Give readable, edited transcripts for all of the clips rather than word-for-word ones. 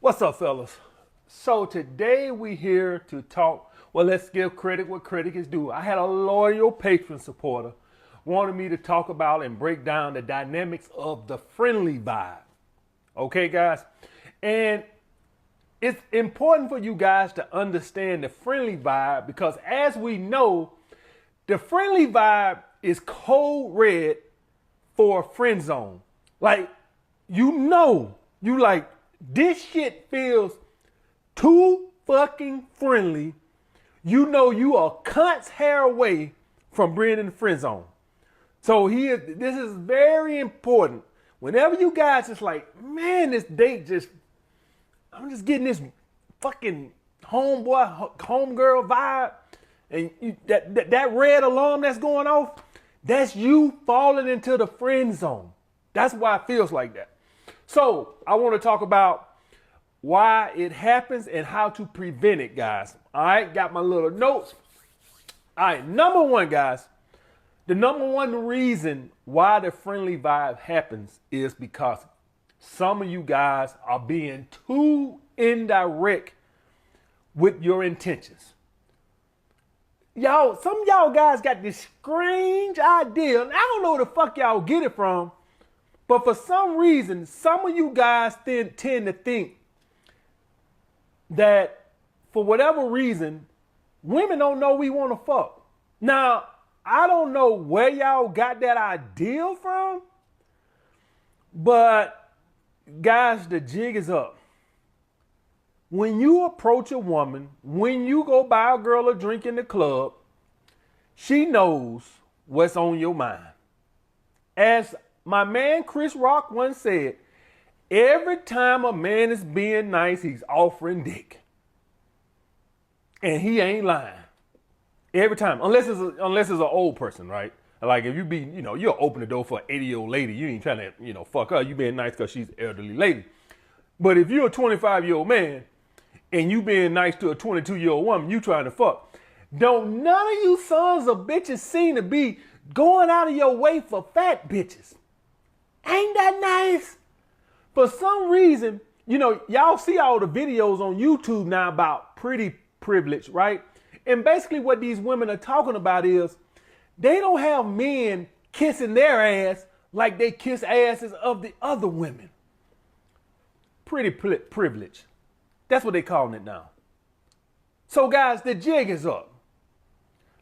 What's up, fellas? So today we here to talk. Well, let's give credit what credit is due. I had a loyal patron supporter wanted me to talk about and break down the dynamics of the friendly vibe. Okay, guys? And it's important for you guys to understand the friendly vibe because as we know, the friendly vibe is code red for a friend zone. Like, you like, this shit feels too fucking friendly. You know you are cunt's hair away from being in the friend zone. So this is very important. Whenever you guys just like, man, this date I'm just getting this fucking homeboy, homegirl vibe, and that red alarm that's going off, that's you falling into the friend zone. That's why it feels like that. So I want to talk about why it happens and how to prevent it, guys. All right, got my little notes. All right, number one, guys, the number one reason why the friendly vibe happens is because some of you guys are being too indirect with your intentions. Some of y'all guys got this strange idea, and I don't know where the fuck y'all get it from, but for some reason, some of you guys tend to think that for whatever reason, women don't know we want to fuck. Now, I don't know where y'all got that idea from, but guys, the jig is up. When you approach a woman, when you go buy a girl a drink in the club, she knows what's on your mind. As my man Chris Rock once said, every time a man is being nice, he's offering dick. And he ain't lying. Every time, unless it's an old person, right? Like if you'll open the door for an 80-year-old lady, you ain't trying to, fuck her. You being nice because she's an elderly lady. But if you're a 25-year-old man and you being nice to a 22-year-old woman, you trying to fuck. Don't none of you sons of bitches seem to be going out of your way for fat bitches. Ain't that nice? For some reason, y'all see all the videos on YouTube now about pretty privilege, right? And basically what these women are talking about is they don't have men kissing their ass like they kiss asses of the other women. Pretty privilege. That's what they calling it now. So guys, the jig is up.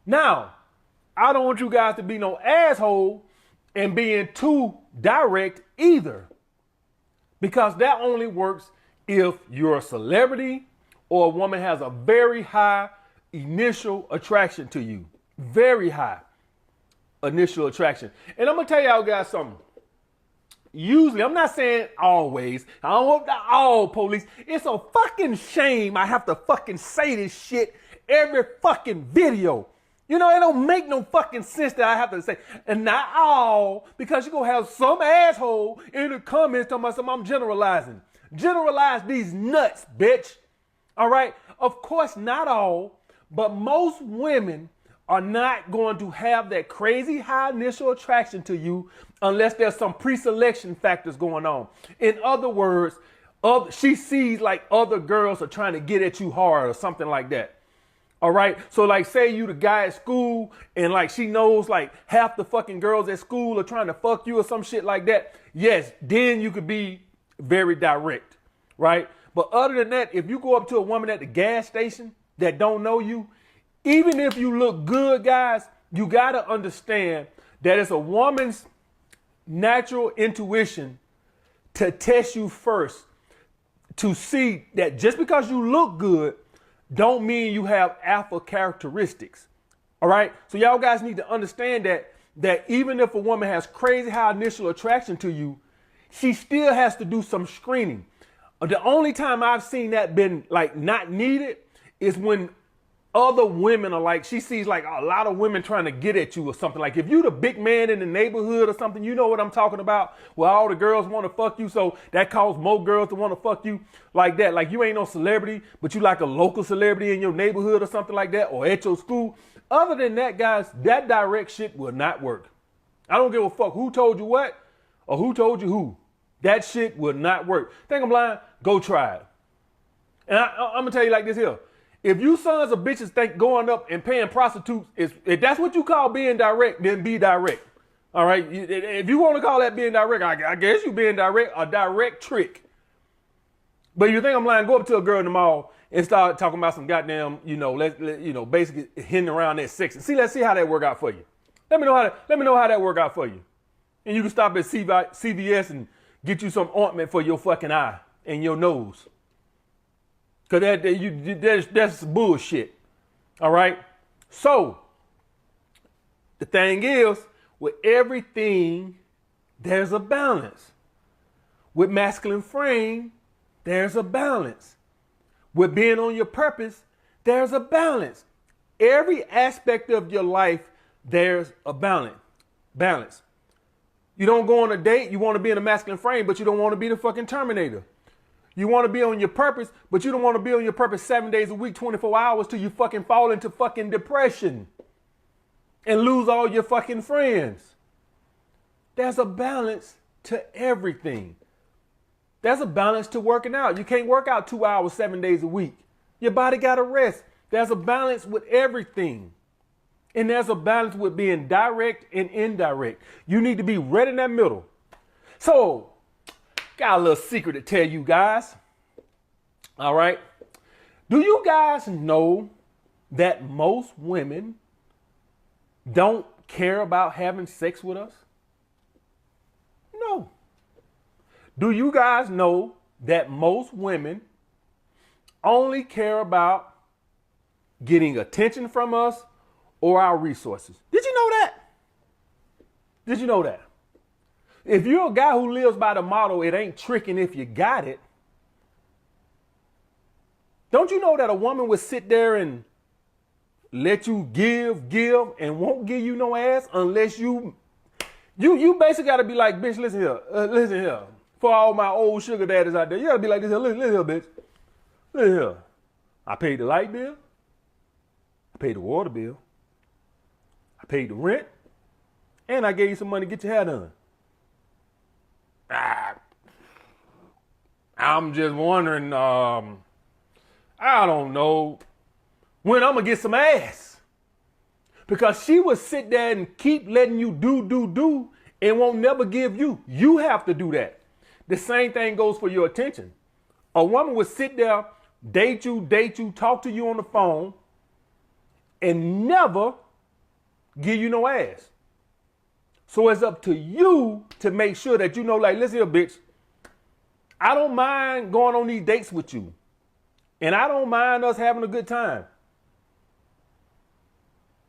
Now, I don't want you guys to be no asshole and being too direct either. Because that only works if you're a celebrity or a woman has a very high initial attraction to you. Very high initial attraction. And I'm going to tell y'all guys something. Usually, I'm not saying always. I don't want the all police. It's a fucking shame I have to fucking say this shit every fucking video. It don't make no fucking sense that I have to say, and not all, because you're going to have some asshole in the comments talking about something I'm generalizing. Generalize these nuts, bitch. All right? Of course, not all, but most women are not going to have that crazy high initial attraction to you unless there's some pre-selection factors going on. In other words, she sees like other girls are trying to get at you hard or something like that. All right. So like say you the guy at school and like she knows like half the fucking girls at school are trying to fuck you or some shit like that. Yes, then you could be very direct. Right. But other than that, if you go up to a woman at the gas station that don't know you, even if you look good, guys, you got to understand that it's a woman's natural intuition to test you first to see that just because you look good don't mean you have alpha characteristics. All right. So y'all guys need to understand that even if a woman has crazy high initial attraction to you, she still has to do some screening. The only time I've seen that been like not needed is when other women are like, she sees like a lot of women trying to get at you or something. Like if you the big man in the neighborhood or something, you know what I'm talking about, where all the girls want to fuck you. So that causes more girls to want to fuck you like that. Like you ain't no celebrity, but you like a local celebrity in your neighborhood or something like that, or at your school. Other than that, guys, that direct shit will not work. I don't give a fuck who told you what or who told you who. That shit will not work. Think I'm lying? Go try it. And I'm gonna tell you like this here. If you sons of bitches think going up and paying prostitutes if that's what you call being direct, then be direct. All right. If you want to call that being direct, I guess you being direct, a direct trick. But you think I'm lying? Go up to a girl in the mall and start talking about some goddamn, basically hinting around that sex. Let's see how that work out for you. Let me know how that work out for you. And you can stop at CVS and get you some ointment for your fucking eye and your nose. Cause that's bullshit. All right. So the thing is, with everything, there's a balance. With masculine frame, there's a balance. With being on your purpose, there's a balance. Every aspect of your life, there's a balance. You don't go on a date, you want to be in a masculine frame, but you don't want to be the fucking Terminator. You want to be on your purpose, but you don't want to be on your purpose 7 days a week, 24 hours till you fucking fall into fucking depression and lose all your fucking friends. There's a balance to everything. There's a balance to working out. You can't work out 2 hours, 7 days a week. Your body got to rest. There's a balance with everything. And there's a balance with being direct and indirect. You need to be right in that middle. So, got a little secret to tell you guys. All right. Do you guys know that most women don't care about having sex with us? No. Do you guys know that most women only care about getting attention from us or our resources? Did you know that? Did you know that? If you're a guy who lives by the motto, it ain't tricking if you got it, don't you know that a woman would sit there and let you give, and won't give you no ass unless you basically got to be like, bitch, listen here. For all my old sugar daddies out there, you got to be like this here. Listen here, bitch. Listen here. I paid the light bill. I paid the water bill. I paid the rent. And I gave you some money to get your hair done. I'm just wondering, I don't know, when I'm going to get some ass. Because she would sit there and keep letting you do, and won't never give you. You have to do that. The same thing goes for your attention. A woman would sit there, date you, talk to you on the phone, and never give you no ass. So it's up to you to make sure that you know, like, listen here, bitch, I don't mind going on these dates with you. And I don't mind us having a good time.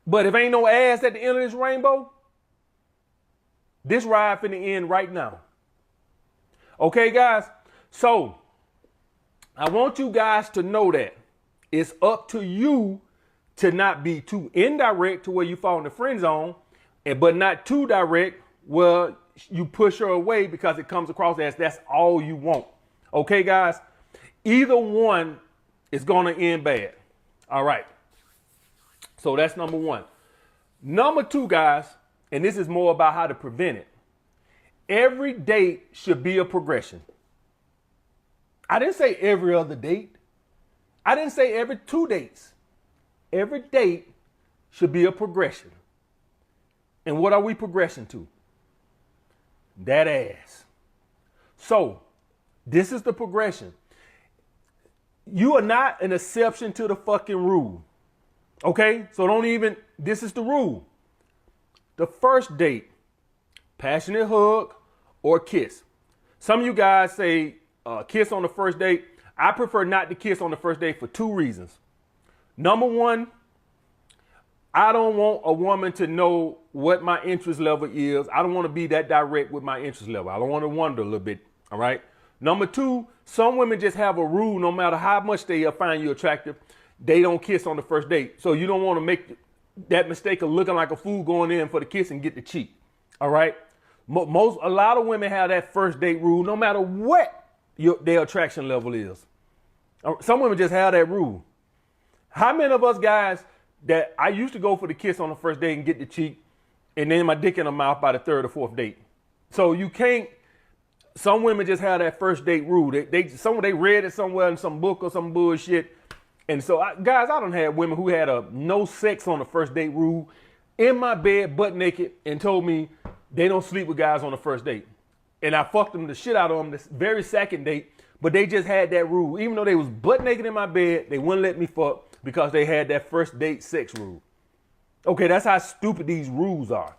But if ain't no ass at the end of this rainbow, this ride finna end right now. Okay, guys? So, I want you guys to know that it's up to you to not be too indirect to where you fall in the friend zone, but not too direct where you push her away because it comes across as that's all you want. Okay, guys? Either one is going to end bad. All right. So that's number one. Number two, guys, and this is more about how to prevent it. Every date should be a progression. I didn't say every other date. I didn't say every 2 dates. Every date should be a progression. And what are we progressing to? That ass. So, this is the progression. You are not an exception to the fucking rule. Okay? So this is the rule. The first date, passionate hug or kiss. Some of you guys say kiss on the first date. I prefer not to kiss on the first date for 2 reasons. Number one, I don't want a woman to know what my interest level is. I don't want to be that direct with my interest level. I don't want to wonder a little bit. All right. Number two, some women just have a rule, no matter how much they find you attractive, they don't kiss on the first date. So you don't want to make that mistake of looking like a fool going in for the kiss and get the cheek. All right. A lot of women have that first date rule, no matter what their attraction level is. Some women just have that rule. How many of us guys that I used to go for the kiss on the first date and get the cheek, and then my dick in the mouth by the 3rd or 4th date? So you can't some women just have that first date rule. They read it somewhere in some book or some bullshit. And so, guys, I done had women who had a no sex on the first date rule in my bed, butt naked, and told me they don't sleep with guys on the first date. And I fucked them the shit out of them this very second date, but they just had that rule. Even though they was butt naked in my bed, they wouldn't let me fuck because they had that first date sex rule. Okay, that's how stupid these rules are.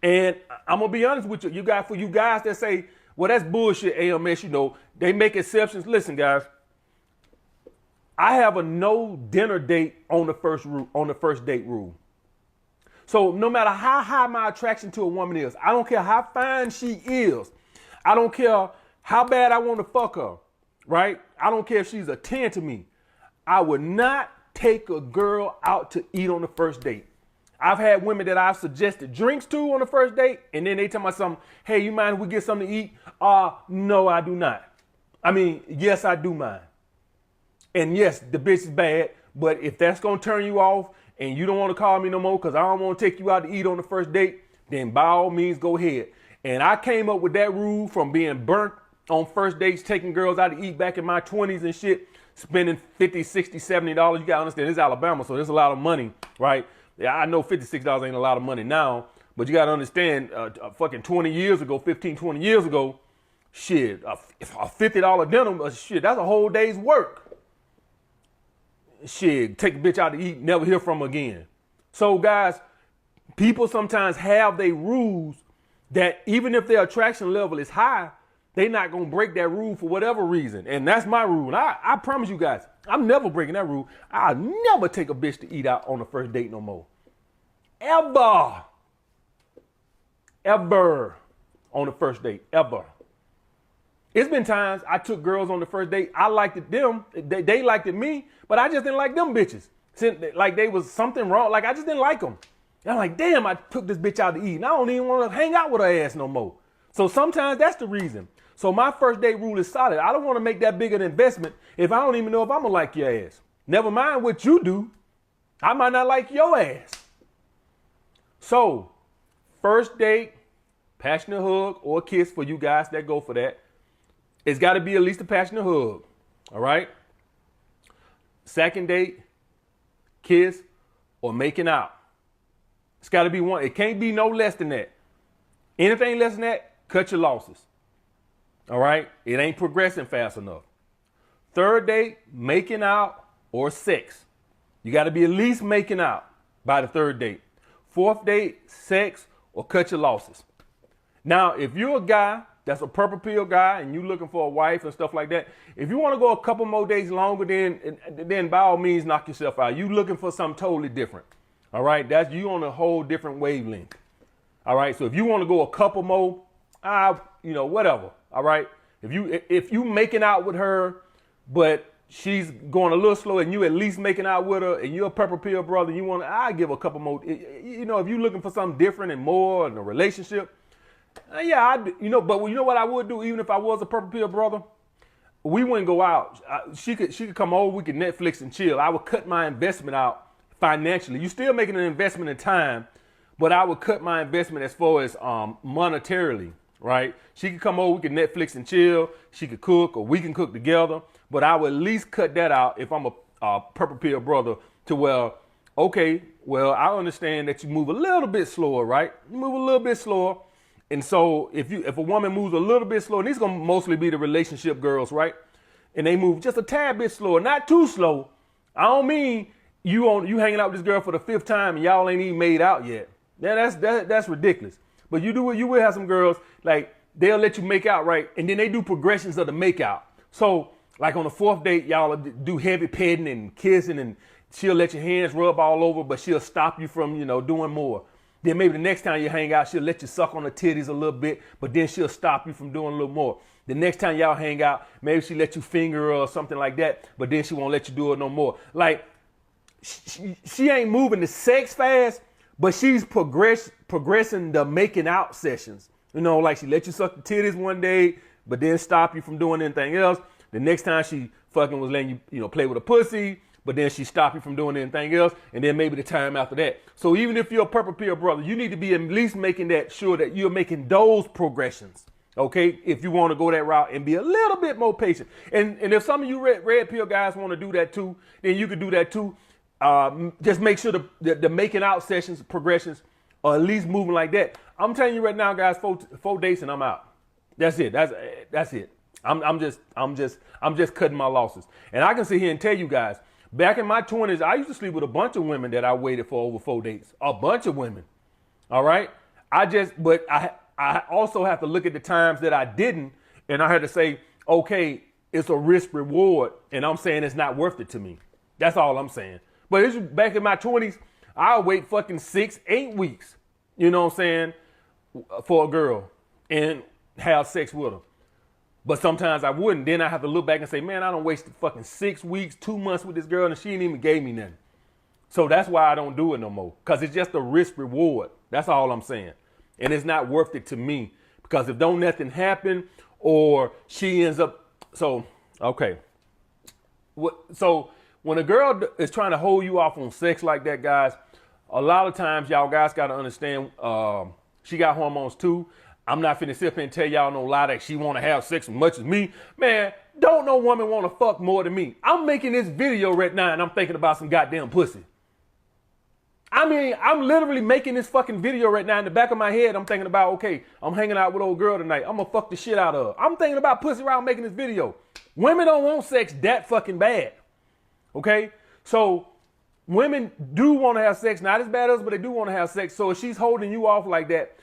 And I'm gonna be honest with you, for you guys that say, well, that's bullshit, AMS, they make exceptions. Listen, guys, I have a no dinner date on the first date rule. So no matter how high my attraction to a woman is, I don't care how fine she is, I don't care how bad I want to fuck her, right? I don't care if she's a 10 to me. I would not take a girl out to eat on the first date. I've had women that I've suggested drinks to on the first date, and then they tell me something, hey, you mind if we get something to eat? No, I do not. I mean, yes, I do mind. And yes, the bitch is bad, but if that's going to turn you off and you don't want to call me no more because I don't want to take you out to eat on the first date, then by all means, go ahead. And I came up with that rule from being burnt on first dates, taking girls out to eat back in my 20s and shit, spending $50, $60, $70. You got to understand, this is Alabama, so there's a lot of money, right? Yeah, I know $56 ain't a lot of money now, but you got to understand, fucking 20 years ago, 15, 20 years ago, shit, a $50 dinner, shit, that's a whole day's work. Shit, take a bitch out to eat, never hear from her again. So, guys, people sometimes have their rules that even if their attraction level is high, they're not going to break that rule for whatever reason. And that's my rule. And I promise you guys, I'm never breaking that rule. I'll never take a bitch to eat out on the first date no more. Ever on the first date, ever. It's been times I took girls on the first date. I liked it them. They liked it me, but I just didn't like them bitches. Like they was something wrong. Like I just didn't like them. And I'm like, damn, I took this bitch out to eat. And I don't even want to hang out with her ass no more. So sometimes that's the reason. So my first date rule is solid. I don't want to make that big an investment if I don't even know if I'm going to like your ass. Never mind what you do. I might not like your ass. So first date, passionate hug or kiss for you guys that go for that. It's got to be at least a passionate hug. All right. Second date, kiss or making out. It's got to be one. It can't be no less than that. Anything less than that, cut your losses. All right. It ain't progressing fast enough. Third date, making out or sex. You got to be at least making out by the third date. Fourth date, sex or cut your losses. Now, if you're a guy that's a purple pill guy and you looking for a wife and stuff like that, if you want to go a couple more days longer, then by all means, knock yourself out. You looking for something totally different. All right. That's you on a whole different wavelength. All right. So if you want to go a couple more, whatever. All right. If you making out with her, but she's going a little slow and you at least making out with her and you're a purple pill brother, I give a couple more. If you're looking for something different and more in a relationship, but you know what I would do even if I was a purple pill brother? We wouldn't go out. She could come over, we could Netflix and chill. I would cut my investment out financially. You're still making an investment in time, but I would cut my investment as far as monetarily, right? She could come over, we could Netflix and chill. She could cook or we can cook together, but I would at least cut that out if I'm a purple pill brother to where, okay, well, I understand that you move a little bit slower, right? You move a little bit slower. And so if a woman moves a little bit slower, and these are going to mostly be the relationship girls, right? And they move just a tad bit slower, not too slow. I don't mean you hanging out with this girl for the fifth time and y'all ain't even made out yet. Yeah, that's ridiculous. But you will have some girls, like they'll let you make out, right? And then they do progressions of the make out. So like on the fourth date, y'all do heavy petting and kissing and she'll let your hands rub all over, but she'll stop you from, doing more. Then maybe the next time you hang out, she'll let you suck on the titties a little bit, but then she'll stop you from doing a little more. The next time y'all hang out, maybe she let you finger her or something like that, but then she won't let you do it no more. Like she ain't moving the sex fast, but she's progressing the making out sessions. Like she let you suck the titties one day, but then stop you from doing anything else. The next time she fucking was letting you, play with a pussy, but then she stopped you from doing anything else, and then maybe the time after that. So even if you're a purple pill brother, you need to be at least making that sure that you're making those progressions, Okay, if you want to go that route and be a little bit more patient. And if some of you red pill guys want to do that too, then you can do that too. Just make sure the making out sessions, progressions, are at least moving like that. I'm telling you right now, guys, four dates and I'm out. That's it. That's it. I'm just cutting my losses. And I can sit here and tell you guys, back in my 20s, I used to sleep with a bunch of women that I waited for over 4 dates. A bunch of women. All right. But I also have to look at the times that I didn't, and I had to say, okay, it's a risk reward, and I'm saying it's not worth it to me. That's all I'm saying. But it's back in my 20s, I'll wait fucking 6-8 weeks, you know what I'm saying, for a girl and have sex with her. But sometimes I wouldn't. Then I have to look back and say, man, I done wasted fucking 6 weeks, 2 months with this girl, and she ain't even gave me nothing. So that's why I don't do it no more, because it's just a risk reward. That's all I'm saying. And it's not worth it to me, because if don't nothing happen or she ends up, so, okay. So when a girl is trying to hold you off on sex like that, guys, a lot of times y'all guys got to understand she got hormones too. I'm not finna sit here and tell y'all no lie that she want to have sex as much as me. Man, don't no woman want to fuck more than me. I'm making this video right now and I'm thinking about some goddamn pussy. I mean, I'm literally making this fucking video right now in the back of my head. I'm thinking about, okay, I'm hanging out with old girl tonight. I'm gonna fuck the shit out of her. I'm thinking about pussy while I'm making this video. Women don't want sex that fucking bad. Okay? So women do want to have sex, not as bad as us, but they do want to have sex. So if she's holding you off like that,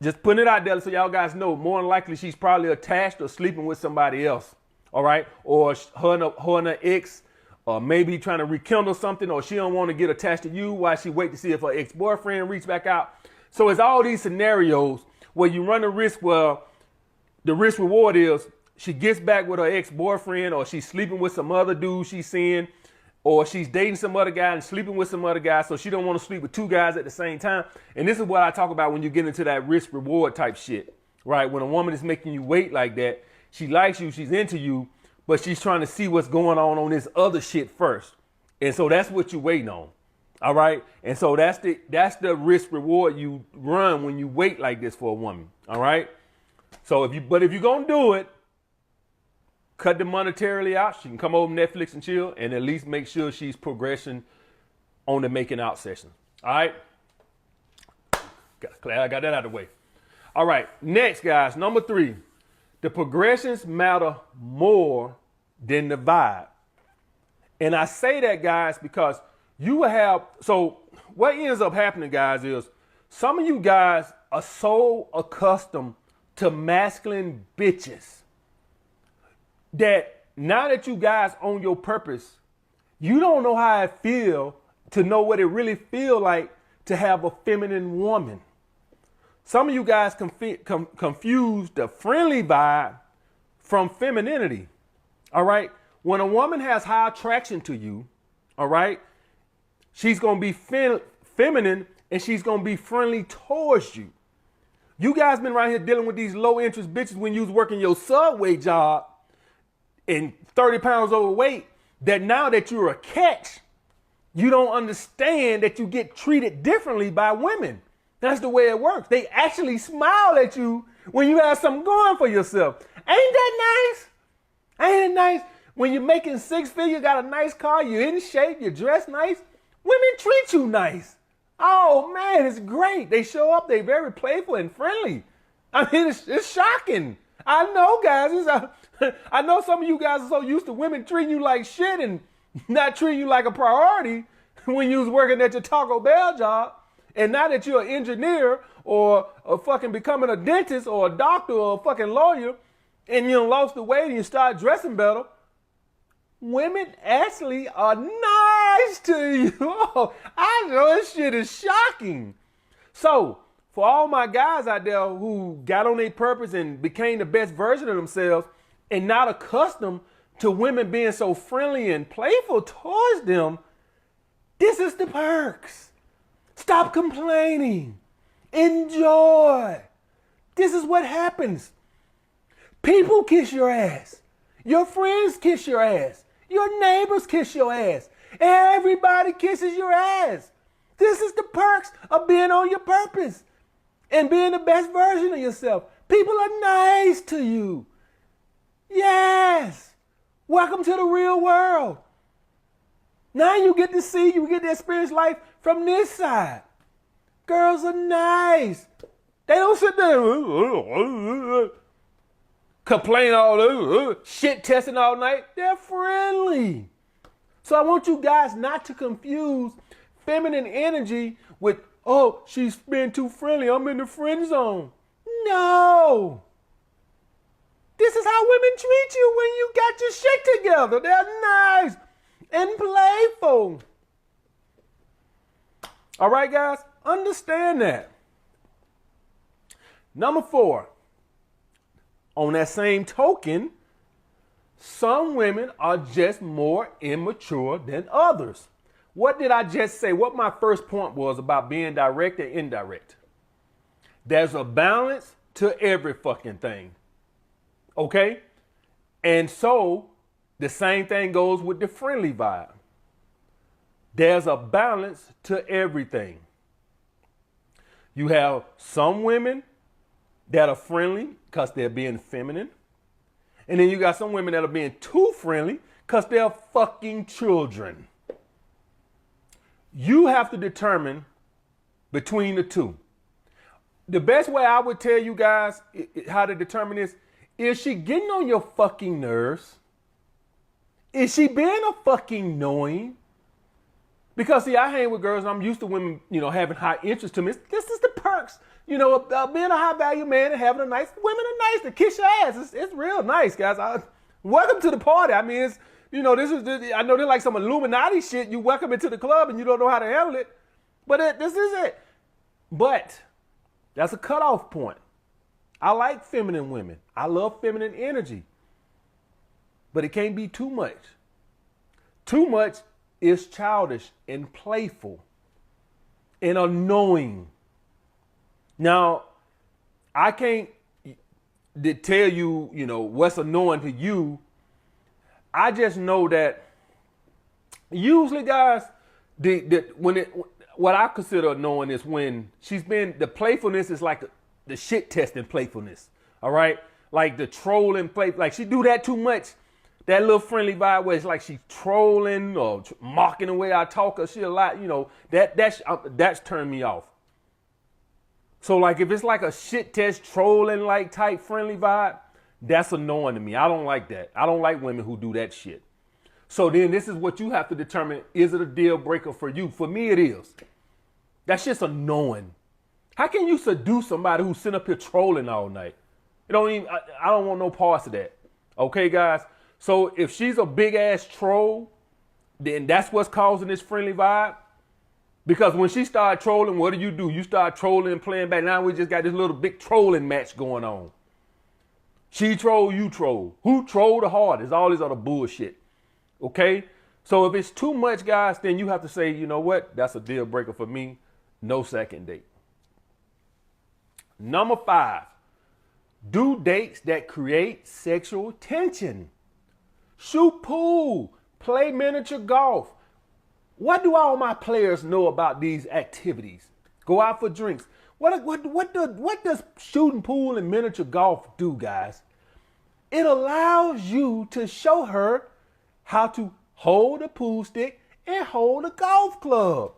just putting it out there so y'all guys know, more than likely she's probably attached or sleeping with somebody else. All right? Or her and her ex, or maybe trying to rekindle something, or she don't want to get attached to you while she wait to see if her ex-boyfriend reach back out. So it's all these scenarios where you run the risk where the risk reward is she gets back with her ex-boyfriend, or she's sleeping with some other dude she's seeing, or she's dating some other guy and sleeping with some other guy, so she don't want to sleep with 2 guys at the same time. And this is what I talk about when you get into that risk reward type shit, right? When a woman is making you wait like that, she likes you, she's into you, but she's trying to see what's going on this other shit first. And so that's what you're waiting on. All right. And so that's the risk reward you run when you wait like this for a woman. All right. So if you're going to do it, cut the monetarily out. She can come over Netflix and chill, and at least make sure she's progressing on the making out session. All right. Glad I got that out of the way. All right. Next, guys, number 3. The progressions matter more than the vibe. And I say that, guys, because you will have, so what ends up happening, guys, is some of you guys are so accustomed to masculine bitches that now that you guys own your purpose, you don't know how it feel to know what it really feel like to have a feminine woman. Some of you guys confuse the friendly vibe from femininity. All right. When a woman has high attraction to you, all right, she's going to be feminine and she's going to be friendly towards you. You guys been right here dealing with these low interest bitches when you was working your Subway job and 30 pounds overweight, that now that you're a catch, you don't understand that you get treated differently by women. That's the way it works. They actually smile at you when you have something going for yourself. Ain't that nice? Ain't it nice? When you're making 6 figures, got a nice car, you're in shape, you're dressed nice, women treat you nice. Oh man, it's great. They show up, they're very playful and friendly. I mean, it's shocking. I know, guys. I know some of you guys are so used to women treating you like shit and not treating you like a priority when you was working at your Taco Bell job. And now that you're an engineer or fucking becoming a dentist or a doctor or a fucking lawyer and you lost the weight and you start dressing better, women actually are nice to you. Oh, I know this shit is shocking. So for all my guys out there who got on their purpose and became the best version of themselves and not accustomed to women being so friendly and playful towards them, this is the perks. Stop complaining. Enjoy. This is what happens. People kiss your ass. Your friends kiss your ass. Your neighbors kiss your ass. Everybody kisses your ass. This is the perks of being on your purpose and being the best version of yourself. People are nice to you. Yes. Welcome to the real world. Now you get to experience life from this side. Girls are nice. They don't sit there complain all shit testing all night. They're friendly. So I want you guys not to confuse feminine energy with, oh, she's being too friendly. I'm in the friend zone. No. This is how women treat you when you got your shit together. They're nice and playful. All right, guys, understand that. Number 4, on that same token, some women are just more immature than others. What did I just say? What my first point was about being direct and indirect. There's a balance to every fucking thing. Okay? And so the same thing goes with the friendly vibe. There's a balance to everything. You have some women that are friendly because they're being feminine. And then you got some women that are being too friendly because they're fucking children. You have to determine between the two. The best way I would tell you guys how to determine this, is she getting on your fucking nerves? Is she being a fucking annoying? Because see, I hang with girls and I'm used to women, having high interest to me. This is the perks, being a high value man and having a nice, women are nice to kiss your ass. It's real nice, guys. Welcome to the party. I mean, it's, I know they're like some Illuminati shit. You welcome into the club and you don't know how to handle it. But this is it. But that's a cutoff point. I like feminine women. I love feminine energy. But it can't be too much. Too much is childish and playful and annoying. Now, I can't tell you, what's annoying to you. I just know that usually, guys, what I consider annoying is when the playfulness is like the shit testing playfulness. All right? Like the trolling play, like she do that too much. That little friendly vibe where it's like she's trolling or mocking the way I talk or shit a lot, that's turned me off. So like if it's like a shit test trolling like type friendly vibe, that's annoying to me. I don't like that. I don't like women who do that shit. So then this is what you have to determine. Is it a deal breaker for you? For me, it is. That's just annoying. How can you seduce somebody who's sitting up here trolling all night? I don't want no parts of that. Okay, guys? So if she's a big ass troll, then that's what's causing this friendly vibe. Because when she started trolling, what do? You start trolling and playing back. Now we just got this little big trolling match going on. She troll, you troll. Who trolled the hardest? All this other bullshit. Okay? So if it's too much, guys, then you have to say, you know what? That's a deal breaker for me. No second date. Number 5. Do dates that create sexual tension. Shoot pool. Play miniature golf. What do all my players know about these activities? Go out for drinks. What does shooting pool and miniature golf do, guys? It allows you to show her how to hold a pool stick and hold a golf club.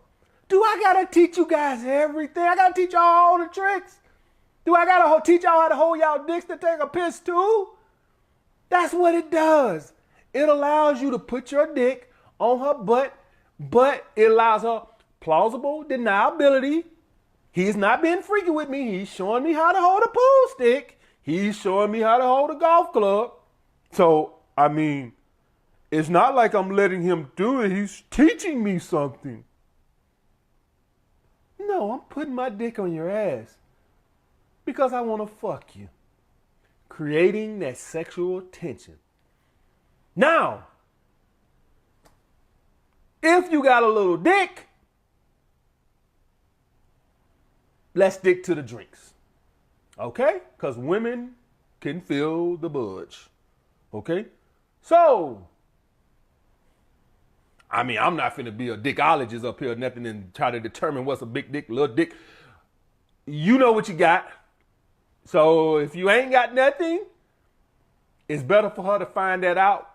Do I gotta teach you guys everything? I gotta teach y'all all the tricks? Do I gotta teach y'all how to hold y'all dicks to take a piss too? That's what it does. It allows you to put your dick on her butt, but it allows her plausible deniability. He's not being freaky with me. He's showing me how to hold a pool stick. He's showing me how to hold a golf club. So, I mean, it's not like I'm letting him do it. He's teaching me something. No, I'm putting my dick on your ass because I want to fuck you. Creating that sexual tension. Now, if you got a little dick, let's stick to the drinks. Okay? Because women can feel the budge. Okay? So, I mean, I'm not finna be a dickologist up here or nothing and try to determine what's a big dick, little dick. You know what you got. So if you ain't got nothing, it's better for her to find that out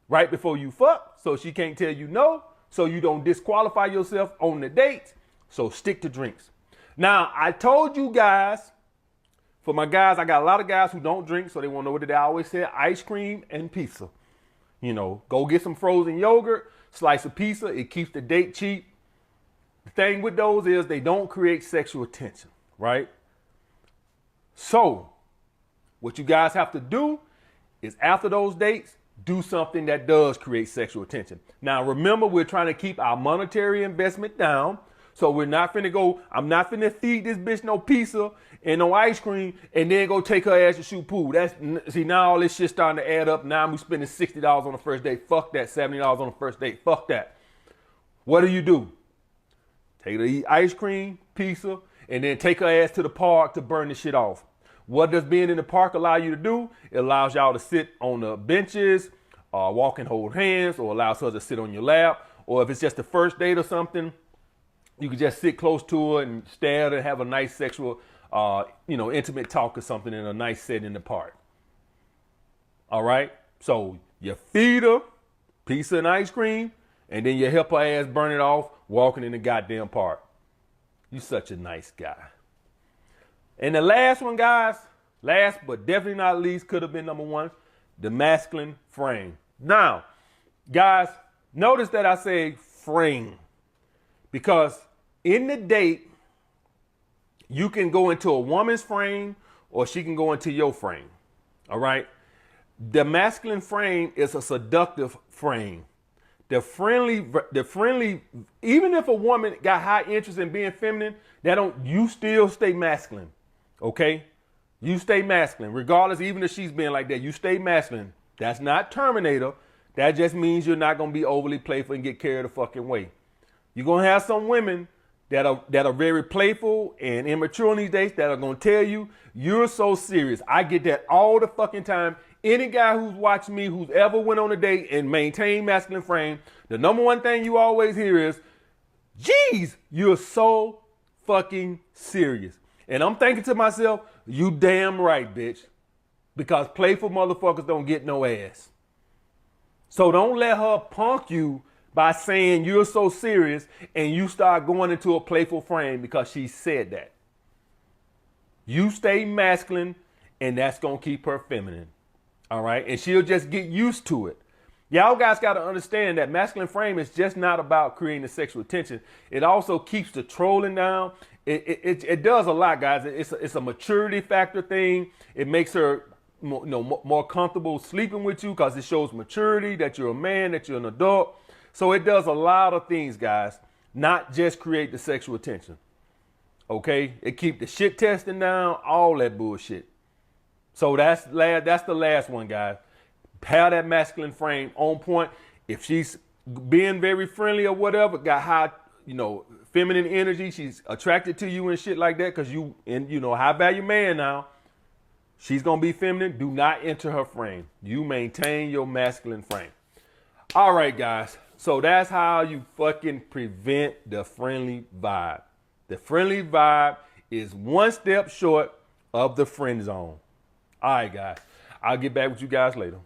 right before you fuck so she can't tell you no, so you don't disqualify yourself on the date. So stick to drinks. Now, I told you guys, for my guys, I got a lot of guys who don't drink, so they want to know what did I always say, ice cream and pizza. You know, go get some frozen yogurt, slice a pizza, it keeps the date cheap. The thing with those is they don't create sexual tension, right? So, what you guys have to do is after those dates, do something that does create sexual tension. Now, remember, we're trying to keep our monetary investment down. So we're not finna go, I'm not finna feed this bitch no pizza and no ice cream and then go take her ass to shoot pool. See, now all this shit starting to add up. Now we spending $60 on the first date. Fuck that. $70 on the first date. Fuck that. What do? Take her to eat ice cream, pizza, and then take her ass to the park to burn the shit off. What does being in the park allow you to do? It allows y'all to sit on the benches, walk and hold hands, or allows her to sit on your lap. Or if it's just the first date or something, you can just sit close to her and stare at her and have a nice sexual, intimate talk or something in a nice setting in the park. All right? So you feed her pizza and ice cream, and then you help her ass burn it off walking in the goddamn park. You such a nice guy. And the last one, guys, last but definitely not least, could have been number one, the masculine frame. Now, guys, notice that I say frame. Because in the date, you can go into a woman's frame or she can go into your frame. All right. The masculine frame is a seductive frame. The friendly, even if a woman got high interest in being feminine, you still stay masculine. Okay. You stay masculine, regardless, even if she's being like that, you stay masculine. That's not Terminator. That just means you're not going to be overly playful and get carried the fucking way. You're going to have some women that are very playful and immature in these days that are going to tell you, you're so serious. I get that all the fucking time. Any guy who's watched me, who's ever went on a date and maintained masculine frame, the number one thing you always hear is, geez, you're so fucking serious. And I'm thinking to myself, you damn right, bitch. Because playful motherfuckers don't get no ass. So don't let her punk you by saying you're so serious and you start going into a playful frame because she said that. You stay masculine and that's going to keep her feminine. All right. And she'll just get used to it. Y'all guys got to understand that masculine frame is just not about creating the sexual tension. It also keeps the trolling down. It does a lot, guys. It's a maturity factor thing. It makes her more comfortable sleeping with you because it shows maturity, that you're a man, that you're an adult. So it does a lot of things, guys, not just create the sexual tension. Okay? It keep the shit testing down, all that bullshit. So that's the last one, guys. Have that masculine frame on point. If she's being very friendly or whatever, got high, feminine energy, she's attracted to you and shit like that because high value man now, she's going to be feminine. Do not enter her frame. You maintain your masculine frame. All right, guys. So that's how you fucking prevent the friendly vibe. The friendly vibe is one step short of the friend zone. All right, guys. I'll get back with you guys later.